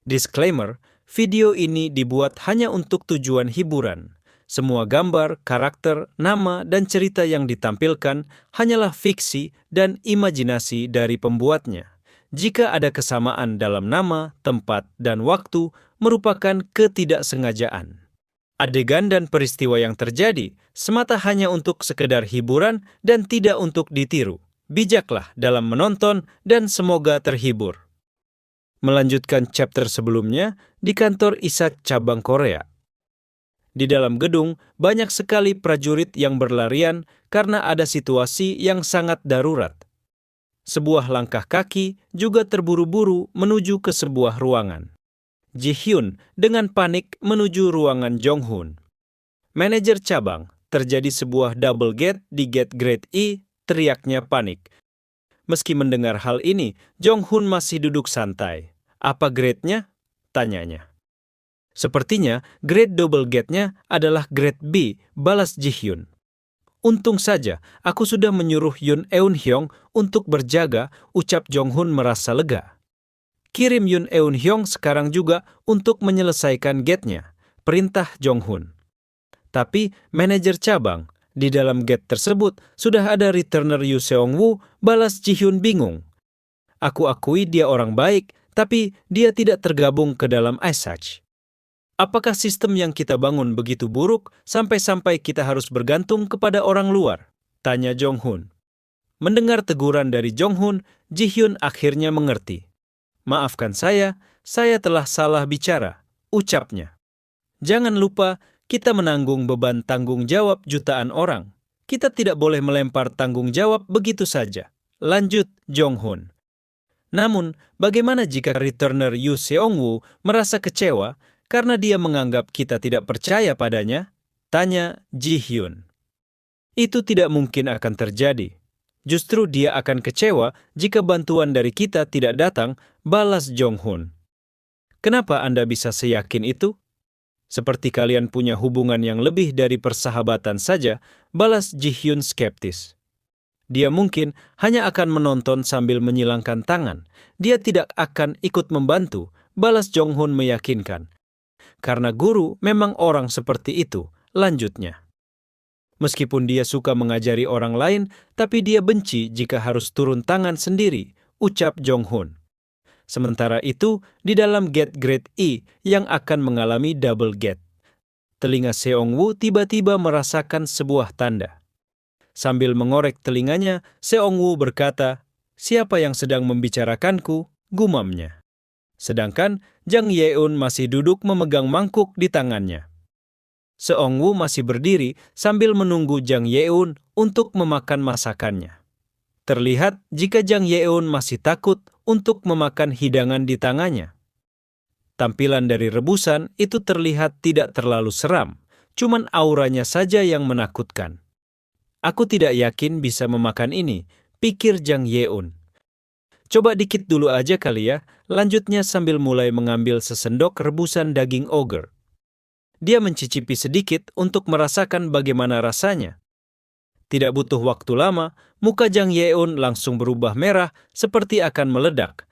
Disclaimer, video ini dibuat hanya untuk tujuan hiburan. Semua gambar, karakter, nama, dan cerita yang ditampilkan hanyalah fiksi dan imajinasi dari pembuatnya. Jika ada kesamaan dalam nama, tempat, dan waktu, merupakan ketidaksengajaan. Adegan dan peristiwa yang terjadi semata hanya untuk sekedar hiburan dan tidak untuk ditiru. Bijaklah dalam menonton dan semoga terhibur. Melanjutkan chapter sebelumnya di kantor Ishak cabang Korea. Di dalam gedung, banyak sekali prajurit yang berlarian karena ada situasi yang sangat darurat. Sebuah langkah kaki juga terburu-buru menuju ke sebuah ruangan. Ji-hyun dengan panik menuju ruangan Jong-hun. Manajer cabang, terjadi sebuah double gate di gate grade E, teriaknya panik. Meski mendengar hal ini, Jong-hun masih duduk santai. Apa grade-nya? Tanyanya. Sepertinya grade double gate-nya adalah grade B, balas Ji-hyun. Untung saja, aku sudah menyuruh Yoon Eun-hyung untuk berjaga, ucap Jong-hun merasa lega. Kirim Yoon Eun-hyung sekarang juga untuk menyelesaikan gate-nya, perintah Jong-hun. Tapi manajer cabang, di dalam gate tersebut sudah ada returner Yoo Seong-woo, balas Ji-hyun bingung. Aku akui dia orang baik, tapi dia tidak tergabung ke dalam Ishak. Apakah sistem yang kita bangun begitu buruk sampai-sampai kita harus bergantung kepada orang luar? Tanya Jong-hun. Mendengar teguran dari Jong-hun, Ji-hyun akhirnya mengerti. Maafkan saya telah salah bicara, ucapnya. Jangan lupa, kita menanggung beban tanggung jawab jutaan orang. Kita tidak boleh melempar tanggung jawab begitu saja. Lanjut Jong-hun. Namun, bagaimana jika returner Yoo Seong-woo merasa kecewa karena dia menganggap kita tidak percaya padanya? Tanya Ji-hyun. Itu tidak mungkin akan terjadi. Justru dia akan kecewa jika bantuan dari kita tidak datang, balas Jong-hun. Kenapa Anda bisa seyakin itu? Seperti kalian punya hubungan yang lebih dari persahabatan saja, balas Ji-hyun skeptis. Dia mungkin hanya akan menonton sambil menyilangkan tangan. Dia tidak akan ikut membantu, balas Jong-hun meyakinkan. Karena guru memang orang seperti itu, lanjutnya. Meskipun dia suka mengajari orang lain, tapi dia benci jika harus turun tangan sendiri, ucap Jong-hun. Sementara itu, di dalam gate grade E yang akan mengalami double gate. Telinga Seong-woo tiba-tiba merasakan sebuah tanda. Sambil mengorek telinganya, Seong-woo berkata, "Siapa yang sedang membicarakanku?" gumamnya. Sedangkan Jang Ye-eun masih duduk memegang mangkuk di tangannya. Seong-woo masih berdiri sambil menunggu Jang Ye-eun untuk memakan masakannya. Terlihat jika Jang Ye-eun masih takut untuk memakan hidangan di tangannya. Tampilan dari rebusan itu terlihat tidak terlalu seram, cuman auranya saja yang menakutkan. Aku tidak yakin bisa memakan ini, pikir Jang Ye-eun. Coba dikit dulu aja kali ya, lanjutnya sambil mulai mengambil sesendok rebusan daging ogre. Dia mencicipi sedikit untuk merasakan bagaimana rasanya. Tidak butuh waktu lama, muka Jang Ye-eun langsung berubah merah seperti akan meledak.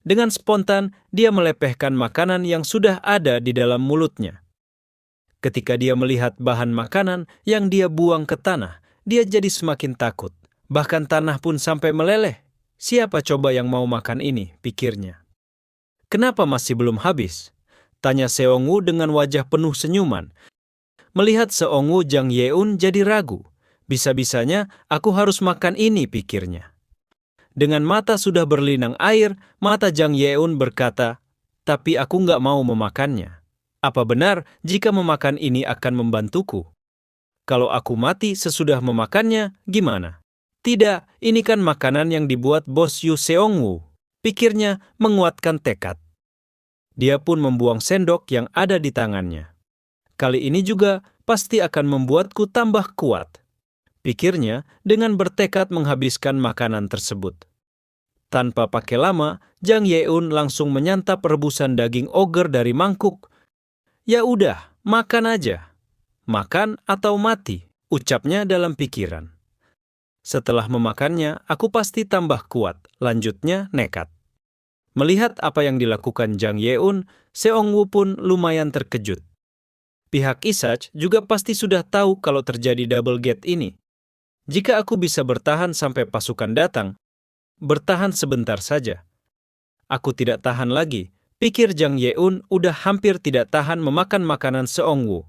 Dengan spontan, dia melepehkan makanan yang sudah ada di dalam mulutnya. Ketika dia melihat bahan makanan yang dia buang ke tanah, dia jadi semakin takut. Bahkan tanah pun sampai meleleh. Siapa coba yang mau makan ini, pikirnya. Kenapa masih belum habis? Tanya Seong-woo dengan wajah penuh senyuman. Melihat Seong-woo, Jang Ye-eun jadi ragu. Bisa-bisanya aku harus makan ini, pikirnya. Dengan mata sudah berlinang air, mata Jang Ye-eun berkata, tapi aku nggak mau memakannya. Apa benar jika memakan ini akan membantuku? Kalau aku mati sesudah memakannya, gimana? Tidak, ini kan makanan yang dibuat bos Yoo Seong-woo, pikirnya menguatkan tekad. Dia pun membuang sendok yang ada di tangannya. Kali ini juga pasti akan membuatku tambah kuat, pikirnya dengan bertekad menghabiskan makanan tersebut. Tanpa pakai lama, Jang Ye-eun langsung menyantap rebusan daging ogre dari mangkuk. Ya udah, makan aja. Makan atau mati, ucapnya dalam pikiran. Setelah memakannya, aku pasti tambah kuat, lanjutnya nekat. Melihat apa yang dilakukan Jang Yeun, Seongwoo pun lumayan terkejut. Pihak Isach juga pasti sudah tahu kalau terjadi double gate ini. Jika aku bisa bertahan sampai pasukan datang, bertahan sebentar saja. Aku tidak tahan lagi, pikir Jang Yeun udah hampir tidak tahan memakan makanan Seongwoo.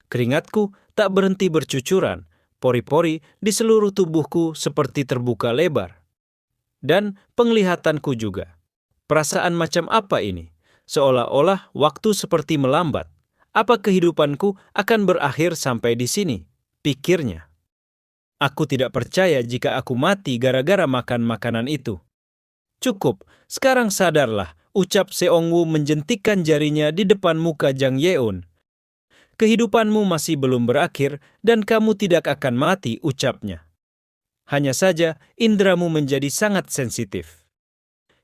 Keringatku tak berhenti bercucuran, pori-pori di seluruh tubuhku seperti terbuka lebar. Dan penglihatanku juga. Perasaan macam apa ini? Seolah-olah waktu seperti melambat. Apa kehidupanku akan berakhir sampai di sini? Pikirnya. Aku tidak percaya jika aku mati gara-gara makan makanan itu. Cukup, sekarang sadarlah, ucap Seongwoo menjentikkan jarinya di depan muka Jang Yeun. Kehidupanmu masih belum berakhir dan kamu tidak akan mati, ucapnya. Hanya saja indramu menjadi sangat sensitif.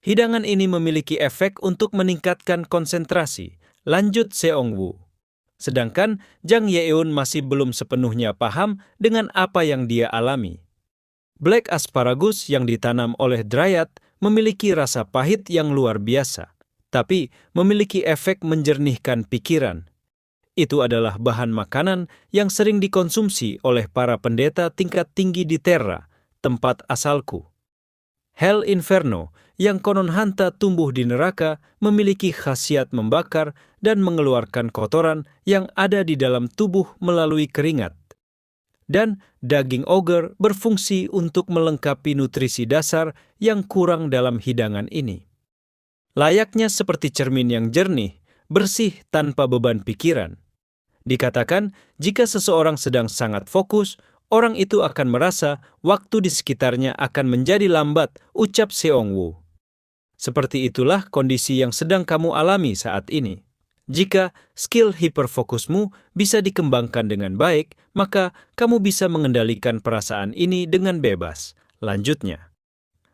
Hidangan ini memiliki efek untuk meningkatkan konsentrasi, lanjut Seongwoo. Sedangkan Jang Yeun masih belum sepenuhnya paham dengan apa yang dia alami. Black asparagus yang ditanam oleh Dryad memiliki rasa pahit yang luar biasa, tapi memiliki efek menjernihkan pikiran. Itu adalah bahan makanan yang sering dikonsumsi oleh para pendeta tingkat tinggi di Terra, tempat asalku. Hell Inferno, yang konon hanta tumbuh di neraka, memiliki khasiat membakar dan mengeluarkan kotoran yang ada di dalam tubuh melalui keringat. Dan daging ogre berfungsi untuk melengkapi nutrisi dasar yang kurang dalam hidangan ini. Layaknya seperti cermin yang jernih, bersih tanpa beban pikiran. Dikatakan, jika seseorang sedang sangat fokus, orang itu akan merasa waktu di sekitarnya akan menjadi lambat, ucap Seongwoo. Seperti itulah kondisi yang sedang kamu alami saat ini. Jika skill hiperfokusmu bisa dikembangkan dengan baik, maka kamu bisa mengendalikan perasaan ini dengan bebas. Lanjutnya,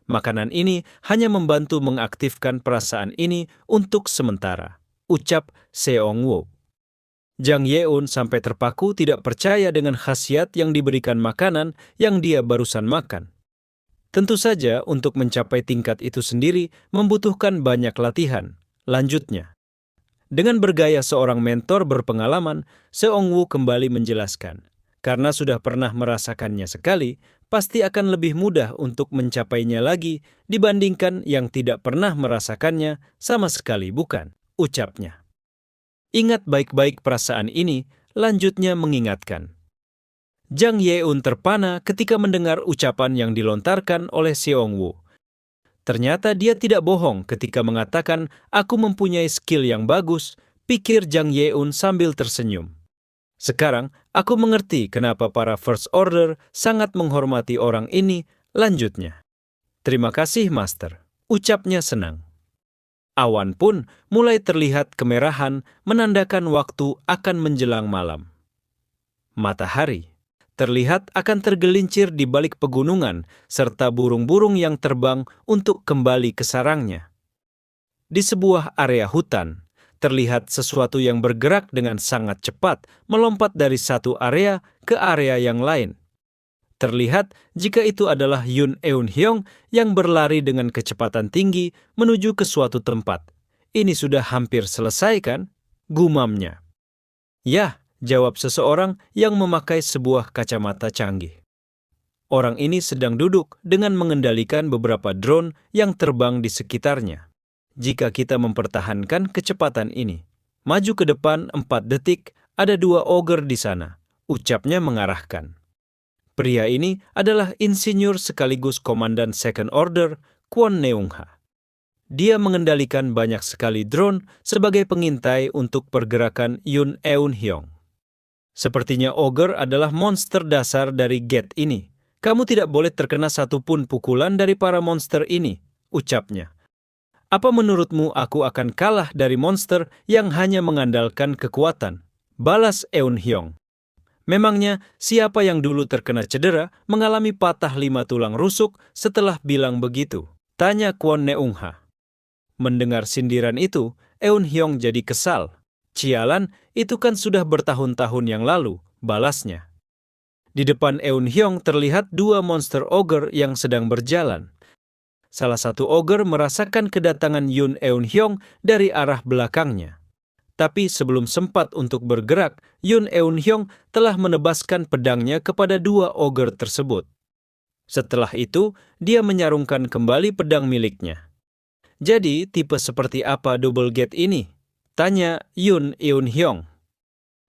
makanan ini hanya membantu mengaktifkan perasaan ini untuk sementara, ucap Seongwoo. Jang Yeun sampai terpaku tidak percaya dengan khasiat yang diberikan makanan yang dia barusan makan. Tentu saja untuk mencapai tingkat itu sendiri membutuhkan banyak latihan. Lanjutnya, dengan bergaya seorang mentor berpengalaman, Seongwoo kembali menjelaskan. Karena sudah pernah merasakannya sekali, pasti akan lebih mudah untuk mencapainya lagi dibandingkan yang tidak pernah merasakannya sama sekali, bukan? Ucapnya. Ingat baik-baik perasaan ini, lanjutnya mengingatkan. Jang Yeun terpana ketika mendengar ucapan yang dilontarkan oleh Seongwoo. Ternyata dia tidak bohong ketika mengatakan, aku mempunyai skill yang bagus, pikir Jang Yeun sambil tersenyum. Sekarang, aku mengerti kenapa para First Order sangat menghormati orang ini, lanjutnya. Terima kasih, Master, ucapnya senang. Awan pun mulai terlihat kemerahan menandakan waktu akan menjelang malam. Matahari terlihat akan tergelincir di balik pegunungan serta burung-burung yang terbang untuk kembali ke sarangnya. Di sebuah area hutan, terlihat sesuatu yang bergerak dengan sangat cepat melompat dari satu area ke area yang lain. Terlihat jika itu adalah Yoon Eun-hyung yang berlari dengan kecepatan tinggi menuju ke suatu tempat. Ini sudah hampir selesai kan? Gumamnya. Yah, jawab seseorang yang memakai sebuah kacamata canggih. Orang ini sedang duduk dengan mengendalikan beberapa drone yang terbang di sekitarnya. Jika kita mempertahankan kecepatan ini, maju ke depan 4 detik, ada 2 ogre di sana, ucapnya mengarahkan. Pria ini adalah insinyur sekaligus komandan Second Order, Kwon Neung-ha. Dia mengendalikan banyak sekali drone sebagai pengintai untuk pergerakan Yoon Eun-hyung. Sepertinya ogre adalah monster dasar dari gate ini. Kamu tidak boleh terkena satupun pukulan dari para monster ini, ucapnya. Apa menurutmu aku akan kalah dari monster yang hanya mengandalkan kekuatan? Balas Eun-hyung. Memangnya siapa yang dulu terkena cedera mengalami patah 5 tulang rusuk setelah bilang begitu? Tanya Kwon Neung-ha. Mendengar sindiran itu, Eun-hyung jadi kesal. Cialan, itu kan sudah bertahun-tahun yang lalu, balasnya. Di depan Eun-hyung terlihat 2 monster ogre yang sedang berjalan. salah satu ogre merasakan kedatangan Yoon Eun-hyung dari arah belakangnya. Tapi sebelum sempat untuk bergerak, Yoon Eun-hyung telah menebaskan pedangnya kepada dua ogre tersebut. Setelah itu, dia menyarungkan kembali pedang miliknya. Jadi, tipe seperti apa double gate ini? Tanya Yoon Eun-hyung.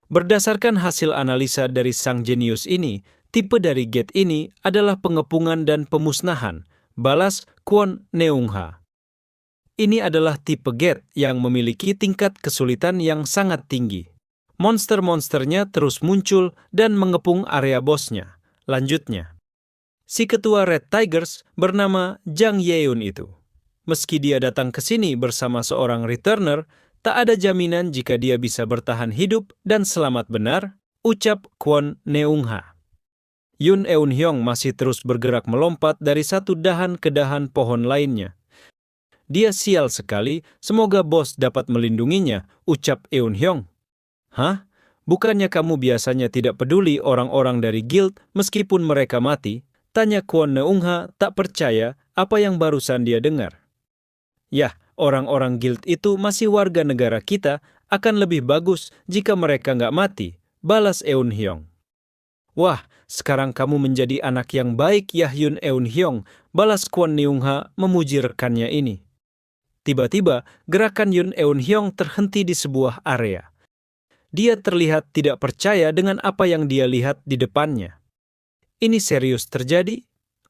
Berdasarkan hasil analisa dari sang jenius ini, tipe dari gate ini adalah pengepungan dan pemusnahan, balas Kwon Neung-ha. Ini adalah tipe gate yang memiliki tingkat kesulitan yang sangat tinggi. Monster-monsternya terus muncul dan mengepung area bosnya. Lanjutnya, si ketua Red Tigers bernama Jang Yeun itu. Meski dia datang ke sini bersama seorang returner, tak ada jaminan jika dia bisa bertahan hidup dan selamat benar, ucap Kwon Neung-ha. Yoon Eun-hyung masih terus bergerak melompat dari satu dahan ke dahan pohon lainnya. Dia sial sekali, semoga bos dapat melindunginya, ucap Eun-hyung. Hah? Bukannya kamu biasanya tidak peduli orang-orang dari guild meskipun mereka mati? Tanya Kwon Neung-ha tak percaya apa yang barusan dia dengar. Yah, orang-orang guild itu masih warga negara kita, akan lebih bagus jika mereka nggak mati, balas Eun-hyung. Wah, sekarang kamu menjadi anak yang baik ya Yoon Eun-hyung, balas Kwon Neung-ha memuji rekannya ini. Tiba-tiba, gerakan Yoon Eun-hyung terhenti di sebuah area. Dia terlihat tidak percaya dengan apa yang dia lihat di depannya. Ini serius terjadi?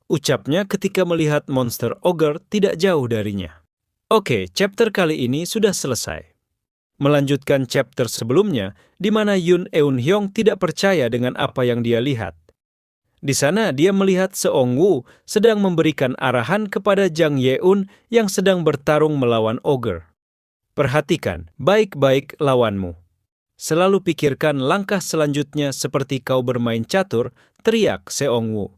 Ucapnya ketika melihat monster ogre tidak jauh darinya. Oke, chapter kali ini sudah selesai. Melanjutkan chapter sebelumnya, di mana Yoon Eun-hyung tidak percaya dengan apa yang dia lihat. Di sana dia melihat Seong Woo sedang memberikan arahan kepada Jang Yeun yang sedang bertarung melawan ogre. Perhatikan baik-baik lawanmu. Selalu pikirkan langkah selanjutnya seperti kau bermain catur, teriak Seong Woo.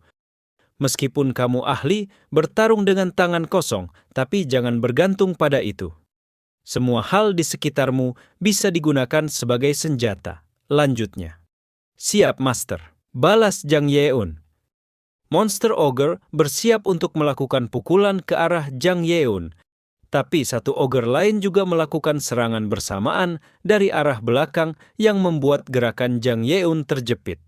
Meskipun kamu ahli, bertarung dengan tangan kosong, tapi jangan bergantung pada itu. Semua hal di sekitarmu bisa digunakan sebagai senjata. Lanjutnya. Siap, Master. Balas Jang Yeun. Monster Ogre bersiap untuk melakukan pukulan ke arah Jang Yeun. Tapi satu ogre lain juga melakukan serangan bersamaan dari arah belakang yang membuat gerakan Jang Yeun terjepit.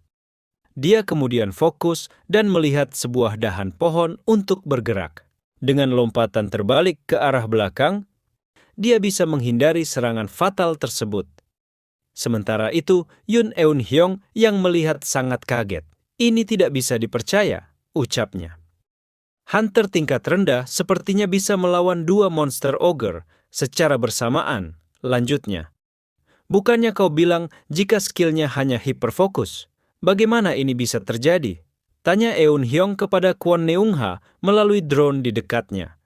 Dia kemudian fokus dan melihat sebuah dahan pohon untuk bergerak. Dengan lompatan terbalik ke arah belakang, dia bisa menghindari serangan fatal tersebut. Sementara itu, Yoon Eun-hyung yang melihat sangat kaget. Ini tidak bisa dipercaya, ucapnya. Hunter tingkat rendah sepertinya bisa melawan dua monster ogre secara bersamaan. Lanjutnya, bukannya kau bilang jika skillnya hanya hiperfokus? Bagaimana ini bisa terjadi? Tanya Eun-hyung kepada Kwon Neung-ha melalui drone di dekatnya.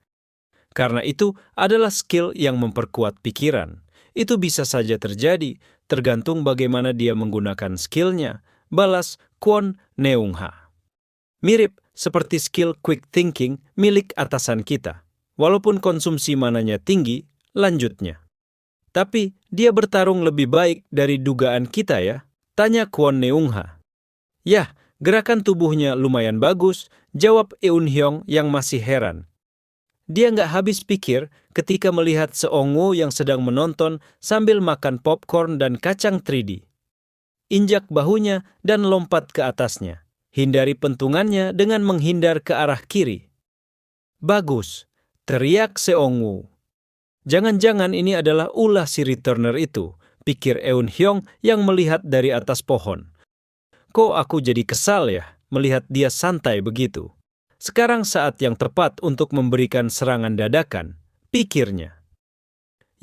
Karena itu adalah skill yang memperkuat pikiran. Itu bisa saja terjadi, tergantung bagaimana dia menggunakan skillnya, balas Kwon Neung-ha. Mirip seperti skill quick thinking milik atasan kita. Walaupun konsumsi mananya tinggi, lanjutnya. Tapi dia bertarung lebih baik dari dugaan kita ya? Tanya Kwon Neung-ha. Yah, gerakan tubuhnya lumayan bagus, jawab Eun-hyung yang masih heran. Dia nggak habis pikir ketika melihat Seong Woo yang sedang menonton sambil makan popcorn dan kacang 3D. Injak bahunya dan lompat ke atasnya. Hindari pentungannya dengan menghindar ke arah kiri. Bagus, teriak Seong Woo. Jangan-jangan ini adalah ulah si returner itu, pikir Eun-hyung yang melihat dari atas pohon. Kok aku jadi kesal ya melihat dia santai begitu. Sekarang saat yang tepat untuk memberikan serangan dadakan, pikirnya.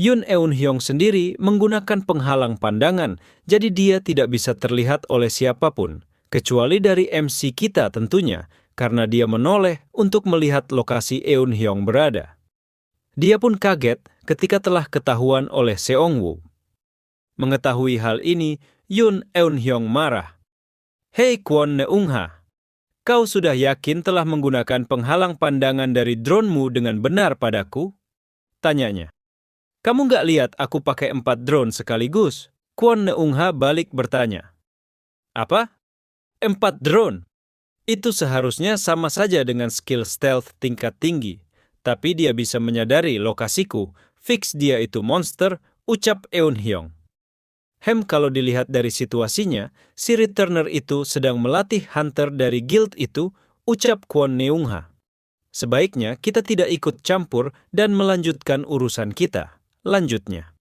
Yoon Eun-hyung sendiri menggunakan penghalang pandangan, jadi dia tidak bisa terlihat oleh siapapun, kecuali dari MC kita tentunya, karena dia menoleh untuk melihat lokasi Eun-hyung berada. Dia pun kaget ketika telah ketahuan oleh Seong Woo. Mengetahui hal ini, Yoon Eun-hyung marah. Hei Kwon Neung-ha, kau sudah yakin telah menggunakan penghalang pandangan dari drone-mu dengan benar padaku? Tanyanya. Kamu nggak lihat aku pakai 4 drone sekaligus? Kwon Neung-ha balik bertanya. Apa? 4 drone? Itu seharusnya sama saja dengan skill stealth tingkat tinggi. Tapi dia bisa menyadari lokasiku. Fix dia itu monster, ucap Eun Hyong. Kalau dilihat dari situasinya, si returner itu sedang melatih hunter dari guild itu, ucap Kwon Neung-ha. Sebaiknya kita tidak ikut campur dan melanjutkan urusan kita. Lanjutnya.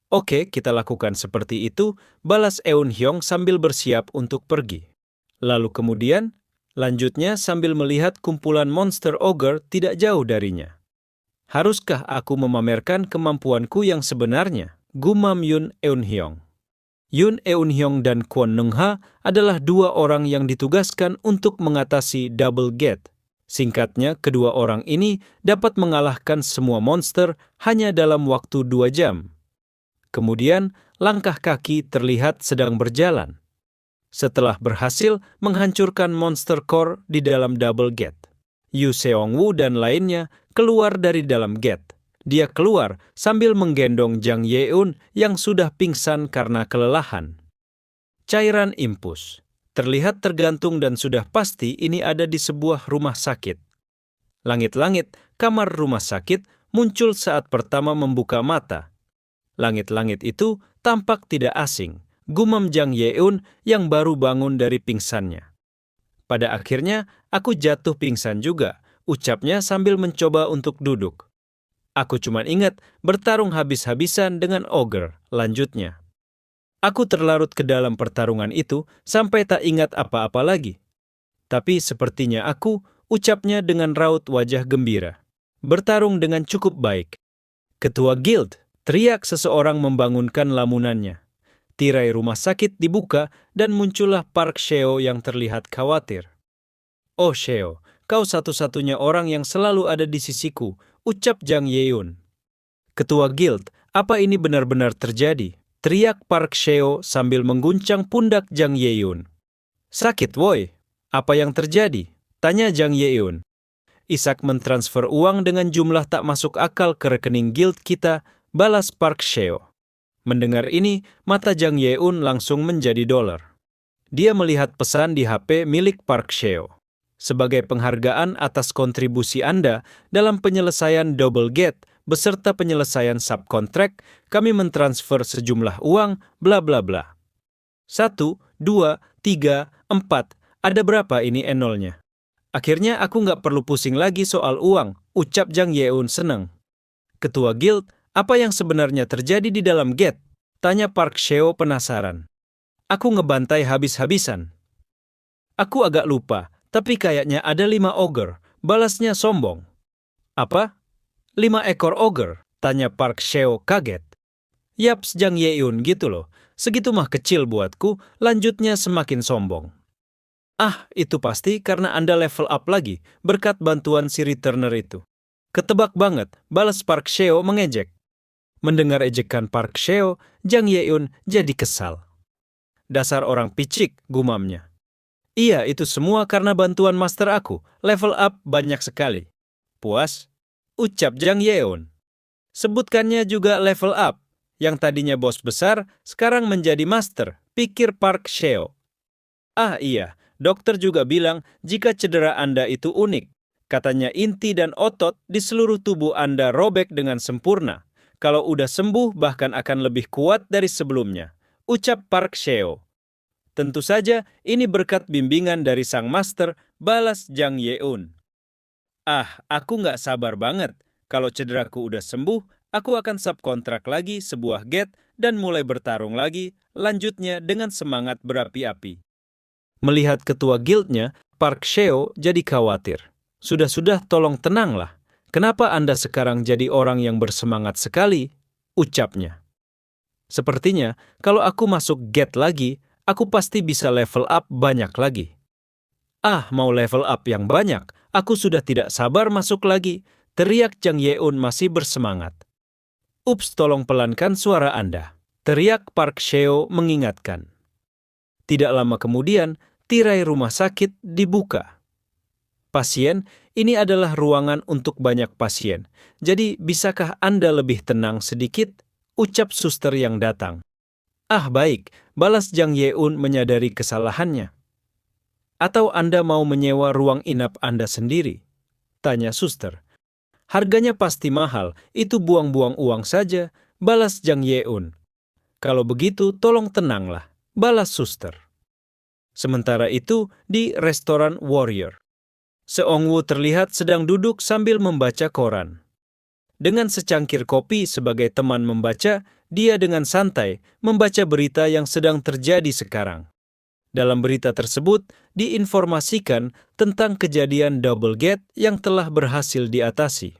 Oke, kita lakukan seperti itu, balas Eun Hyong sambil bersiap untuk pergi. Lalu kemudian, lanjutnya sambil melihat kumpulan monster ogre tidak jauh darinya. Haruskah aku memamerkan kemampuanku yang sebenarnya? Gumam Yoon Eun Hyong. Yoon Eun Hyong dan Kwon Neung-ha adalah dua orang yang ditugaskan untuk mengatasi double gate. Singkatnya, kedua orang ini dapat mengalahkan semua monster hanya dalam waktu 2 jam. Kemudian, langkah kaki terlihat sedang berjalan. Setelah berhasil menghancurkan monster core di dalam double gate, Yu Seong-woo dan lainnya keluar dari dalam gate. Dia keluar sambil menggendong Jang Ye-eun yang sudah pingsan karena kelelahan. Cairan impus terlihat tergantung dan sudah pasti ini ada di sebuah rumah sakit. Langit-langit kamar rumah sakit muncul saat pertama membuka mata. Langit-langit itu tampak tidak asing, gumam Jang Ye-eun yang baru bangun dari pingsannya. Pada akhirnya, aku jatuh pingsan juga, ucapnya sambil mencoba untuk duduk. Aku cuma ingat bertarung habis-habisan dengan ogre, lanjutnya. Aku terlarut ke dalam pertarungan itu sampai tak ingat apa-apa lagi. Tapi sepertinya aku, ucapnya dengan raut wajah gembira. Bertarung dengan cukup baik. Ketua guild, teriak seseorang membangunkan lamunannya. Tirai rumah sakit dibuka dan muncullah Park Seo yang terlihat khawatir. Oh Seo, kau satu-satunya orang yang selalu ada di sisiku, ucap Jang Ye-eun. Ketua guild, apa ini benar-benar terjadi? Teriak Park Seo sambil mengguncang pundak Jang Ye-eun. Sakit woi, apa yang terjadi? Tanya Jang Ye-eun. Isak mentransfer uang dengan jumlah tak masuk akal ke rekening guild kita, balas Park Seo. Mendengar ini, mata Jang Ye-eun langsung menjadi dolar. Dia melihat pesan di HP milik Park Seo. Sebagai penghargaan atas kontribusi Anda dalam penyelesaian double gate beserta penyelesaian subkontrak, kami mentransfer sejumlah uang, bla bla bla. 1, 2, 3, 4, ada berapa ini enolnya? Akhirnya aku nggak perlu pusing lagi soal uang, ucap Jang Ye-eun senang. Ketua guild, apa yang sebenarnya terjadi di dalam gate? Tanya Park Seo penasaran. Aku ngebantai habis-habisan. Aku agak lupa. Tapi kayaknya ada 5 ogre, balasnya sombong. Apa? 5 ekor ogre? Tanya Park Seo kaget. Yaps, Jang Ye-eun gitu loh, segitu mah kecil buatku, lanjutnya semakin sombong. Ah, itu pasti karena Anda level up lagi, berkat bantuan si returner itu. Ketebak banget, balas Park Seo mengejek. Mendengar ejekan Park Seo, Jang Ye-eun jadi kesal. Dasar orang picik, gumamnya. Iya, itu semua karena bantuan master aku. Level up banyak sekali. Puas? Ucap Jang Ye-eun. Sebutkannya juga level up. Yang tadinya bos besar, sekarang menjadi master, pikir Park Seo. Ah iya, dokter juga bilang jika cedera Anda itu unik. Katanya inti dan otot di seluruh tubuh Anda robek dengan sempurna. Kalau udah sembuh bahkan akan lebih kuat dari sebelumnya. Ucap Park Seo. Tentu saja ini berkat bimbingan dari sang master, balas Jang Ye-eun. Ah, aku nggak sabar banget. Kalau cederaku udah sembuh, aku akan subkontrak lagi sebuah gate dan mulai bertarung lagi, lanjutnya dengan semangat berapi-api. Melihat ketua guildnya, Park Seo jadi khawatir. Sudah-sudah tolong tenanglah. Kenapa Anda sekarang jadi orang yang bersemangat sekali? Ucapnya. Sepertinya, kalau aku masuk gate lagi, aku pasti bisa level up banyak lagi. Ah, mau level up yang banyak, aku sudah tidak sabar masuk lagi, teriak Jang Ye-eun masih bersemangat. Ups, tolong pelankan suara Anda, teriak Park Seo mengingatkan. Tidak lama kemudian, tirai rumah sakit dibuka. Pasien, ini adalah ruangan untuk banyak pasien, jadi bisakah Anda lebih tenang sedikit? Ucap suster yang datang. Ah baik, balas Jang Ye-eun menyadari kesalahannya. Atau Anda mau menyewa ruang inap Anda sendiri? Tanya suster. Harganya pasti mahal, itu buang-buang uang saja, balas Jang Yeun. Kalau begitu, tolong tenanglah, balas suster. Sementara itu, di restoran Warrior, Seong-woo terlihat sedang duduk sambil membaca koran. Dengan secangkir kopi sebagai teman membaca, dia dengan santai membaca berita yang sedang terjadi sekarang. Dalam berita tersebut, diinformasikan tentang kejadian double gate yang telah berhasil diatasi.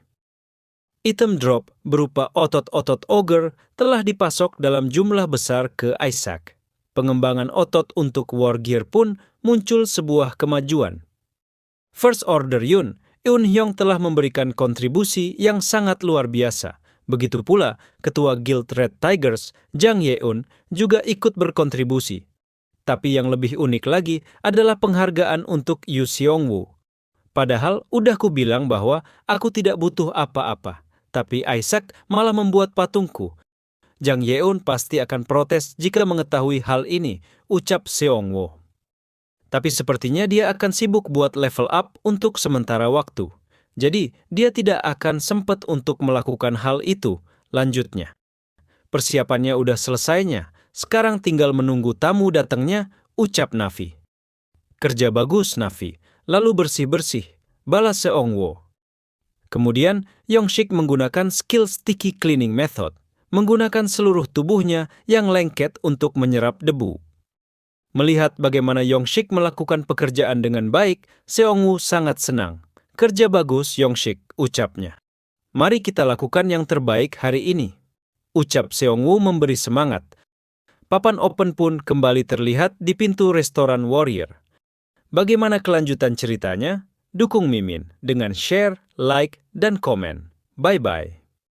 Item drop berupa otot-otot ogre telah dipasok dalam jumlah besar ke Isaac. Pengembangan otot untuk War Gear pun muncul sebuah kemajuan. First Order Yun, Eun Hyung telah memberikan kontribusi yang sangat luar biasa. Begitu pula, Ketua Guild Red Tigers, Jang Yeun, juga ikut berkontribusi. Tapi yang lebih unik lagi adalah penghargaan untuk Yu Seong-woo. Padahal udah ku bilang bahwa aku tidak butuh apa-apa, tapi Isaac malah membuat patungku. Jang Yeun pasti akan protes jika mengetahui hal ini, ucap Seong-woo. Tapi sepertinya dia akan sibuk buat level up untuk sementara waktu. Jadi, dia tidak akan sempat untuk melakukan hal itu, lanjutnya. Persiapannya udah selesainya, sekarang tinggal menunggu tamu datangnya, ucap Navi. Kerja bagus, Navi, lalu bersih-bersih, balas Seong-woo. Kemudian, Yong-shik menggunakan skill sticky cleaning method, menggunakan seluruh tubuhnya yang lengket untuk menyerap debu. Melihat bagaimana Yong-shik melakukan pekerjaan dengan baik, Seong-woo sangat senang. Kerja bagus, Yong-shik, ucapnya. Mari kita lakukan yang terbaik hari ini, ucap Seong-woo memberi semangat. Papan open pun kembali terlihat di pintu restoran Warrior. Bagaimana kelanjutan ceritanya? Dukung Mimin dengan share, like, dan komen. Bye-bye.